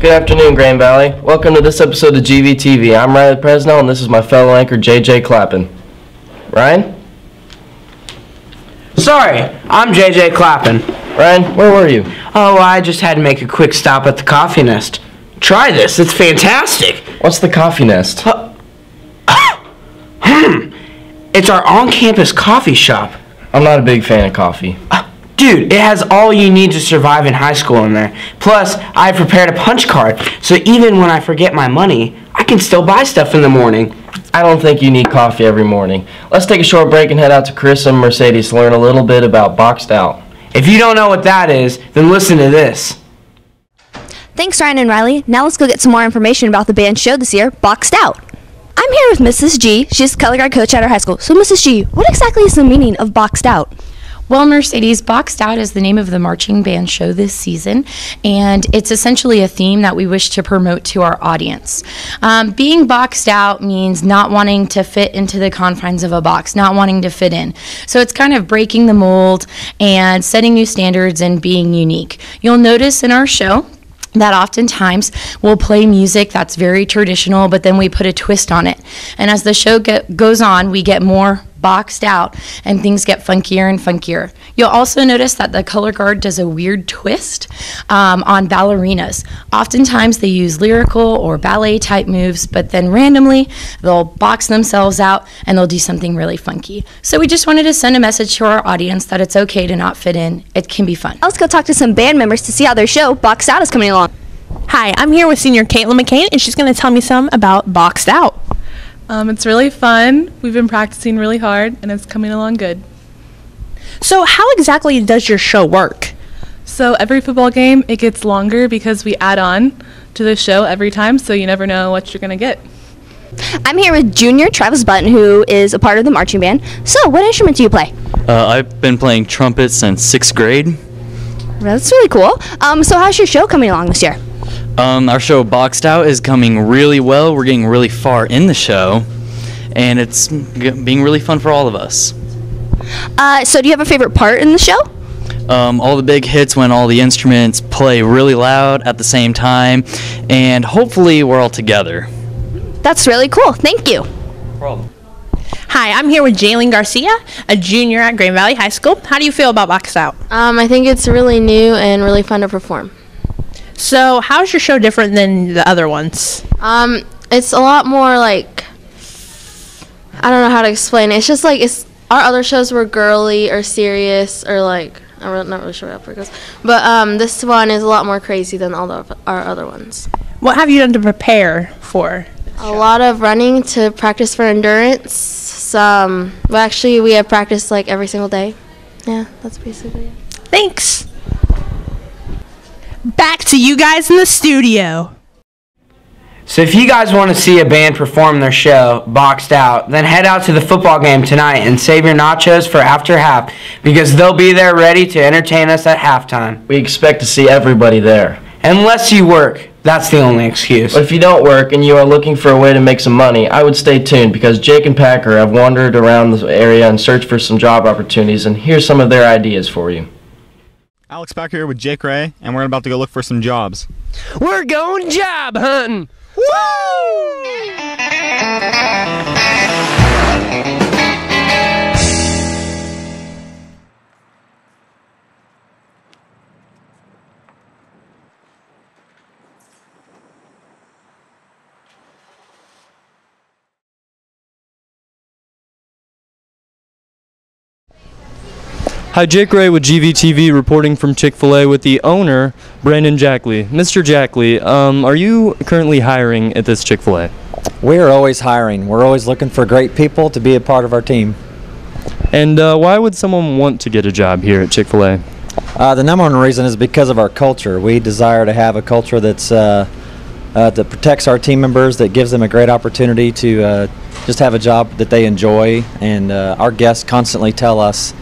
Good afternoon, Grand Valley. Welcome to this episode of GVTV. I'm Riley Presnell, and this is my fellow anchor, JJ Clappin. Ryan? Sorry, I'm JJ Clappin. Ryan, where were you? Oh, I just had to make a quick stop at the Coffee Nest. Try this, it's fantastic. What's the Coffee Nest? It's our on-campus coffee shop. I'm not a big fan of coffee. Dude, it has all you need to survive in high school in there. Plus, I prepared a punch card, so even when I forget my money, I can still buy stuff in the morning. I don't think you need coffee every morning. Let's take a short break and head out to Carissa and Mercedes to learn a little bit about Boxed Out. If you don't know what that is, then listen to this. Thanks, Ryan and Riley. Now let's go get some more information about the band show this year, Boxed Out. I'm here with Mrs. G. She's the color guard coach at our high school. So, Mrs. G, what exactly is the meaning of Boxed Out? Well, Mercedes, Boxed Out is the name of the marching band show this season, and it's essentially a theme that we wish to promote to our audience. Being boxed out means not wanting to fit into the confines of a box, not wanting to fit in. So it's kind of breaking the mold and setting new standards and being unique. You'll notice in our show that oftentimes we'll play music that's very traditional, but then we put a twist on it. And as the show goes on, we get more boxed out and things get funkier and funkier. You'll also notice that the color guard does a weird twist on ballerinas. Oftentimes they use lyrical or ballet type moves, but then randomly they'll box themselves out and they'll do something really funky. So we just wanted to send a message to our audience that it's okay to not fit in. It can be fun. Let's go talk to some band members to see how their show, Boxed Out, is coming along. Hi, I'm here with senior Caitlin McCain, and she's going to tell me some about Boxed Out. It's really fun. We've been practicing really hard, and it's coming along good. So how exactly does your show work? So every football game, it gets longer because we add on to the show every time, so you never know what you're going to get. I'm here with junior Travis Button, who is a part of the marching band. So, what instrument do you play? I've been playing trumpet since 6th grade. That's really cool. So how's your show coming along this year? Our show Boxed Out is coming really well. We're getting really far in the show, and it's being really fun for all of us. So do you have a favorite part in the show? All the big hits when all the instruments play really loud at the same time, and hopefully we're all together. That's really cool. Thank you. No problem. Hi, I'm here with Jalen Garcia, a junior at Grand Valley High School. How do you feel about Boxed Out? I think it's really new and really fun to perform. So how's your show different than the other ones? It's a lot more like, I don't know how to explain it. It's just like, our other shows were girly or serious or like, I'm not really sure how it goes. But this one is a lot more crazy than all our other ones. What have you done to prepare for the show? A lot of running to practice for endurance. Actually, we have practice like every single day. Yeah, that's basically it. Thanks. Back to you guys in the studio. So if you guys want to see a band perform their show, Boxed Out, then head out to the football game tonight and save your nachos for after half, because they'll be there ready to entertain us at halftime. We expect to see everybody there. Unless you work. That's the only excuse. But if you don't work and you are looking for a way to make some money, I would stay tuned, because Jake and Packer have wandered around the area and searched for some job opportunities, and here's some of their ideas for you. Alex back here with Jake Ray, and we're about to go look for some jobs. We're going job hunting! Woo! Hi, Jake Ray with GVTV reporting from Chick-fil-A with the owner, Brandon Jackley. Mr. Jackley, are you currently hiring at this Chick-fil-A? We're always hiring. We're always looking for great people to be a part of our team. And why would someone want to get a job here at Chick-fil-A? The number one reason is because of our culture. We desire to have a culture that's that protects our team members, that gives them a great opportunity to just have a job that they enjoy. And our guests constantly tell us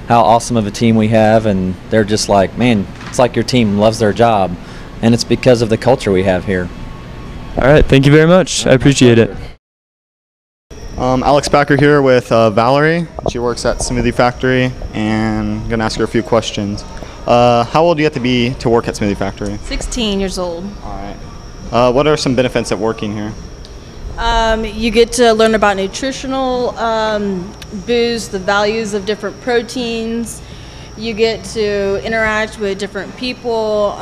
how awesome of a team we have, and they're just like, man, it's like your team loves their job, and it's because of the culture we have here. All right, thank you very much. I appreciate it. Alex Backer here with Valerie. She works at Smoothie Factory, and I'm going to ask her a few questions. How old do you have to be to work at Smoothie Factory? 16 years old. All right. What are some benefits of working here? You get to learn about nutritional boosts, the values of different proteins. You get to interact with different people.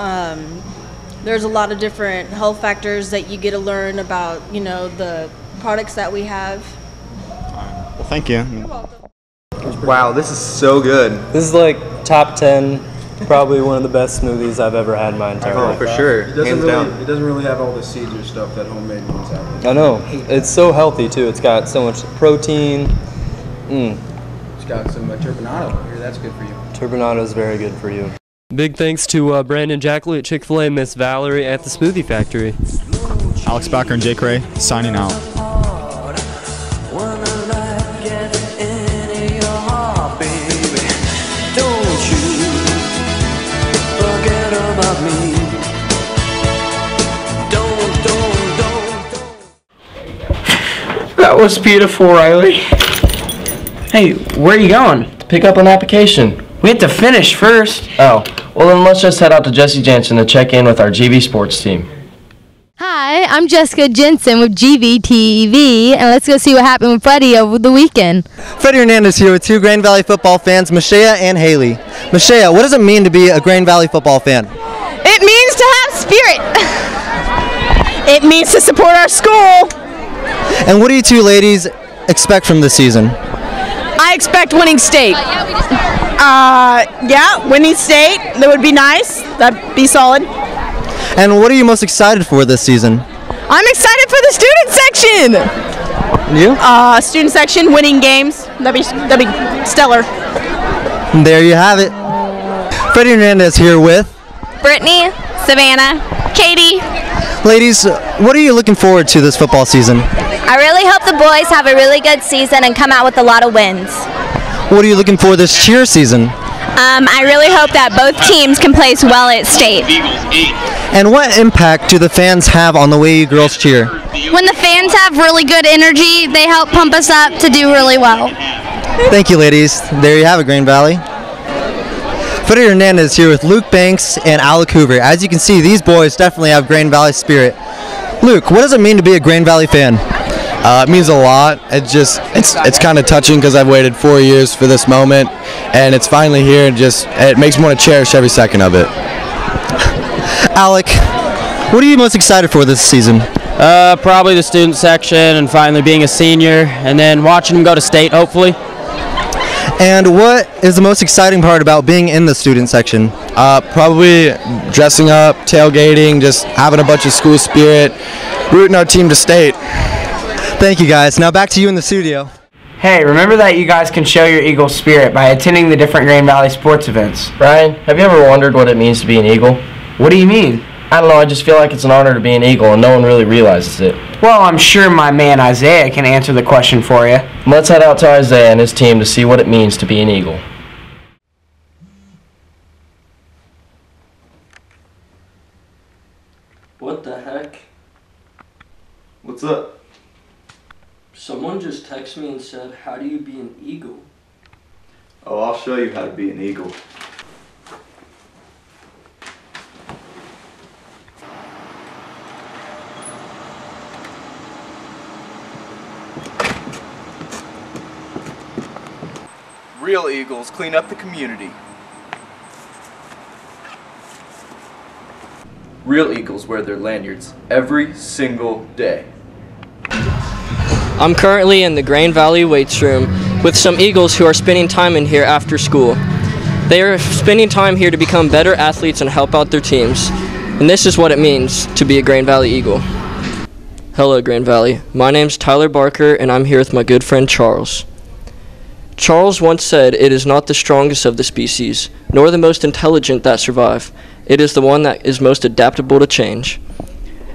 There's a lot of different health factors that you get to learn about, you know, the products that we have. Well, thank you. Wow, this is so good. This is like top 10, probably one of the best smoothies I've ever had in my entire life. For sure, It doesn't hands really, down. it doesn't really have all the seeds or stuff that homemade ones have. I know. It's so healthy too. It's got so much protein. It's got some turbinado here. That's good for you. Turbinado is very good for you. Big thanks to Brandon Jackley at Chick-fil-A, Miss Valerie at the Smoothie Factory. Alex Backer and Jake Ray signing out. That was beautiful, Riley. Hey, where are you going? To pick up an application. We have to finish first. Oh, well then let's just head out to Jesse Jansen to check in with our GV sports team. Hi, I'm Jessica Jensen with GVTV, and let's go see what happened with Freddie over the weekend. Freddie Hernandez here with two Grand Valley football fans, Mashea and Haley. Mashea, what does it mean to be a Grand Valley football fan? It means to have spirit. It means to support our school. And what do you two ladies expect from this season? I expect winning state. Yeah, winning state. That would be nice. That'd be solid. And what are you most excited for this season? I'm excited for the student section. You? Student section, winning games. That'd be stellar. There you have it. Freddie Hernandez here with Brittany, Savannah, Katie. Ladies, what are you looking forward to this football season? I really hope the boys have a really good season and come out with a lot of wins. What are you looking for this cheer season? I really hope that both teams can place well at state. And what impact do the fans have on the way you girls cheer? When the fans have really good energy, they help pump us up to do really well. Thank you, ladies. There you have it, Green Valley. Freddie Hernandez here with Luke Banks and Alec Hoover. As you can see, these boys definitely have Grand Valley spirit. Luke, what does it mean to be a Grand Valley fan? It means a lot. It's kind of touching because I've waited 4 years for this moment, and it's finally here, and it makes me want to cherish every second of it. Alec, what are you most excited for this season? Probably the student section and finally being a senior, and then watching them go to state, hopefully. And what is the most exciting part about being in the student section? Probably dressing up, tailgating, just having a bunch of school spirit, rooting our team to state. Thank you, guys. Now back to you in the studio. Hey, remember that you guys can show your Eagle spirit by attending the different Grand Valley sports events. Ryan, have you ever wondered what it means to be an Eagle? What do you mean? I don't know, I just feel like it's an honor to be an Eagle and no one really realizes it. Well, I'm sure my man Isaiah can answer the question for you. Let's head out to Isaiah and his team to see what it means to be an Eagle. What the heck? What's up? Someone just texted me and said, how do you be an eagle? Oh, I'll show you how to be an eagle. Real eagles clean up the community. Real eagles wear their lanyards every single day. I'm currently in the Grand Valley weights room with some Eagles who are spending time in here after school. They are spending time here to become better athletes and help out their teams. And this is what it means to be a Grand Valley Eagle. Hello, Grand Valley. My name's Tyler Barker, and I'm here with my good friend Charles. Charles once said, "It is not the strongest of the species, nor the most intelligent that survive. It is the one that is most adaptable to change."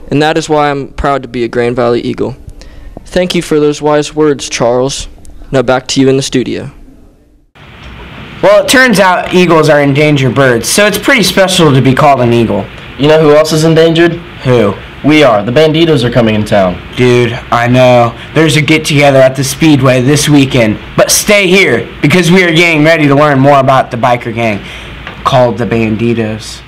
And that is why I'm proud to be a Grand Valley Eagle. Thank you for those wise words, Charles. Now back to you in the studio. Well, it turns out eagles are endangered birds, so it's pretty special to be called an eagle. You know who else is endangered? Who? We are. The Bandidos are coming in town. Dude, I know. There's a get-together at the Speedway this weekend. But stay here, because we are getting ready to learn more about the biker gang called the Bandidos.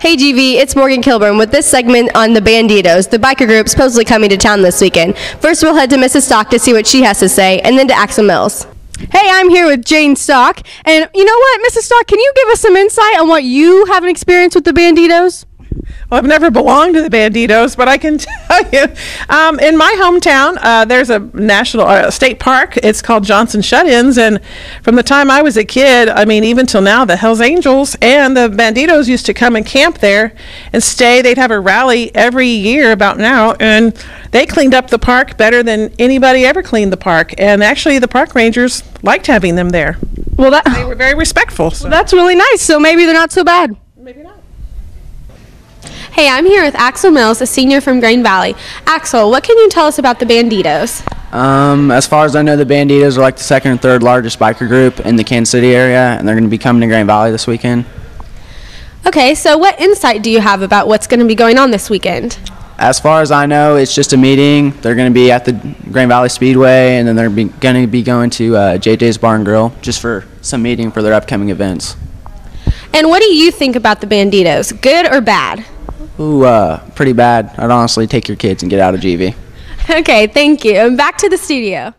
Hey GV, it's Morgan Kilburn with this segment on the Bandidos, the biker group supposedly coming to town this weekend. First we'll head to Mrs. Stock to see what she has to say, and then to Axel Mills. Hey, I'm here with Jane Stock, and you know what, Mrs. Stock, can you give us some insight on what you have an experience with the Bandidos? Well, I've never belonged to the Bandidos, but I can tell you, in my hometown, there's a national state park. It's called Johnson Shut-Ins, and from the time I was a kid, I mean, even till now, the Hells Angels and the Bandidos used to come and camp there and stay. They'd have a rally every year about now, and they cleaned up the park better than anybody ever cleaned the park. And actually, the park rangers liked having them there. Well, they were very respectful. So. Well, that's really nice. So maybe they're not so bad. Maybe not. Hey, I'm here with Axel Mills, a senior from Green Valley. Axel, what can you tell us about the Bandidos? As far as I know, the Bandidos are like the second or third largest biker group in the Kansas City area, and they're going to be coming to Green Valley this weekend. Okay, so what insight do you have about what's going to be going on this weekend? As far as I know, it's just a meeting. They're going to be at the Green Valley Speedway, and then they're going to be going to JJ's Bar and Grill just for some meeting for their upcoming events. And what do you think about the Bandidos, good or bad? Ooh, pretty bad. I'd honestly take your kids and get out of GV. Okay, thank you. And back to the studio.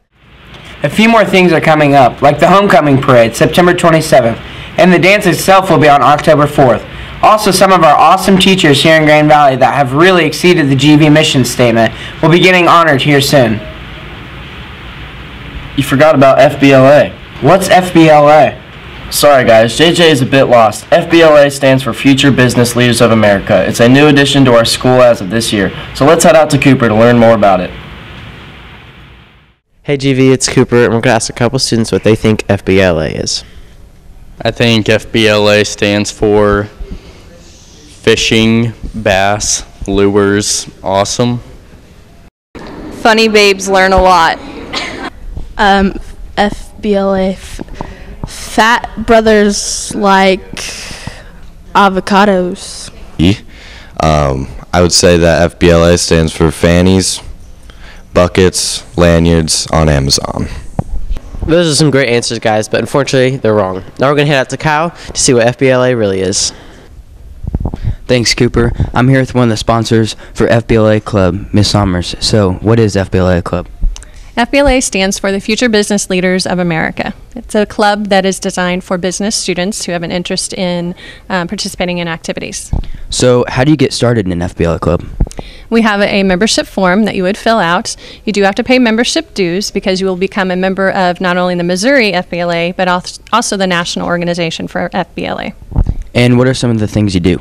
A few more things are coming up, like the homecoming parade, September 27th, and the dance itself will be on October 4th. Also, some of our awesome teachers here in Grand Valley that have really exceeded the GV mission statement will be getting honored here soon. You forgot about FBLA. What's FBLA? Sorry guys, JJ is a bit lost. FBLA stands for Future Business Leaders of America. It's a new addition to our school as of this year. So let's head out to Cooper to learn more about it. Hey GV, it's Cooper, and we're going to ask a couple students what they think FBLA is. I think FBLA stands for Fishing, Bass, Lures, Awesome. Funny babes learn a lot. FBLA, fat brothers like avocados. I would say that FBLA stands for fannies, buckets, lanyards on Amazon. Those are some great answers, guys, but unfortunately, they're wrong. Now we're going to head out to Kyle to see what FBLA really is. Thanks, Cooper. I'm here with one of the sponsors for FBLA Club, Miss Sommers. So, what is FBLA Club? FBLA stands for the Future Business Leaders of America. It's a club that is designed for business students who have an interest in participating in activities. So, how do you get started in an FBLA club? We have a membership form that you would fill out. You do have to pay membership dues because you will become a member of not only the Missouri FBLA, but also the national organization for FBLA. And what are some of the things you do?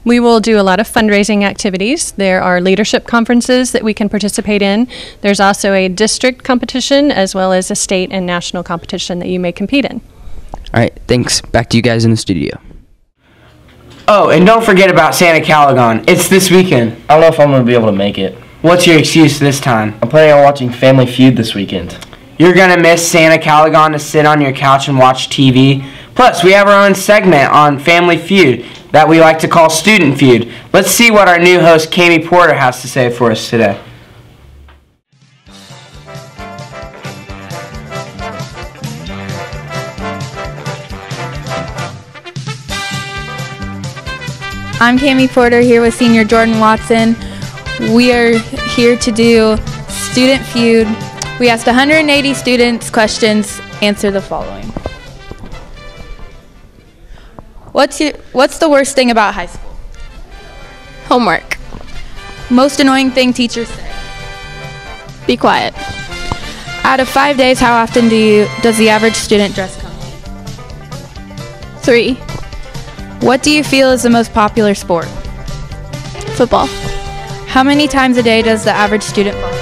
We will do a lot of fundraising activities. There are leadership conferences that we can participate in. There's also a district competition as well as a state and national competition that you may compete in. All right, thanks. Back to you guys in the studio. Oh, and don't forget about Santa Calagon. It's this weekend. I don't know if I'm going to be able to make it. What's your excuse this time? I'm planning on watching Family Feud this weekend. You're going to miss Santa Calagon to sit on your couch and watch TV. Plus, we have our own segment on Family Feud that we like to call Student Feud. Let's see what our new host, Kami Porter, has to say for us today. I'm Kami Porter here with senior Jordan Watson. We are here to do Student Feud. We asked 180 students questions. Answer the following. What's the worst thing about high school? Homework. Most annoying thing teachers say? Be quiet. Out of 5 days, how often does the average student dress comfy? 3. What do you feel is the most popular sport? Football. How many times a day does the average student fall asleep?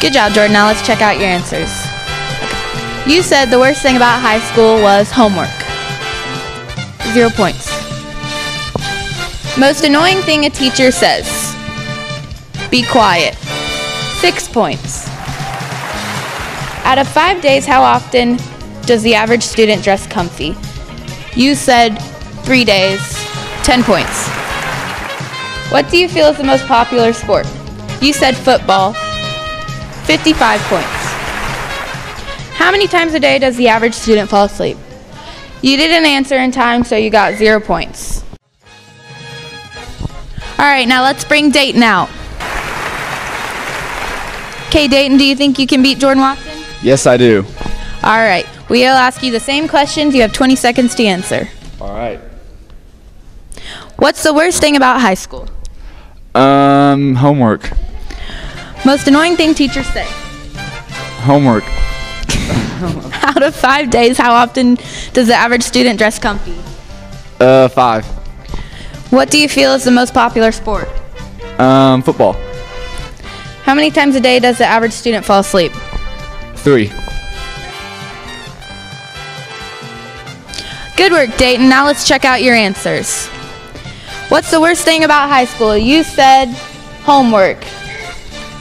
Good job, Jordan. Now let's check out your answers. You said the worst thing about high school was homework. 0 points. Most annoying thing a teacher says? Be quiet. 6 points. Out of 5 days, how often does the average student dress comfy? You said 3 days. 10 points. What do you feel is the most popular sport? You said football. 55 points. How many times a day does the average student fall asleep? You didn't answer in time, so you got 0 points. All right, now let's bring Dayton out. Okay, Dayton, do you think you can beat Jordan Watson? Yes, I do. All right, we'll ask you the same questions. You have 20 seconds to answer. All right. What's the worst thing about high school? Homework. Most annoying thing teachers say? Homework. Out of 5 days, how often does the average student dress comfy? 5. What do you feel is the most popular sport? Football. How many times a day does the average student fall asleep? 3. Good work, Dayton. Now let's check out your answers. What's the worst thing about high school? You said homework.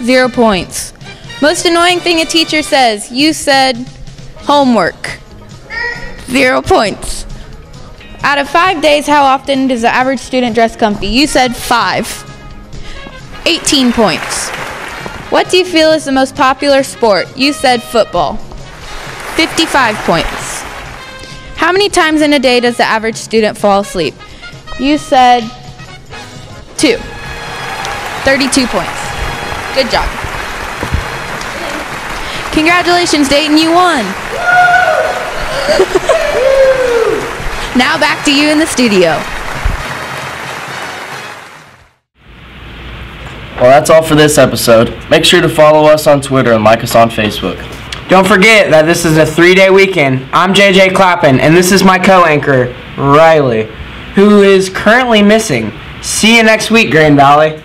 0 points. Most annoying thing a teacher says? You said homework. 0 points. Out of 5 days, how often does the average student dress comfy? You said 5. 18 points. What do you feel is the most popular sport? You said football. 55 points. How many times in a day does the average student fall asleep? You said 2. 32 points. Good job. Congratulations, Dayton, you won. Now back to you in the studio. Well, that's all for this episode. Make sure to follow us on Twitter and like us on Facebook. Don't forget that this is a 3-day weekend. I'm JJ Clappin, and this is my co-anchor, Riley, who is currently missing. See you next week, Grand Valley.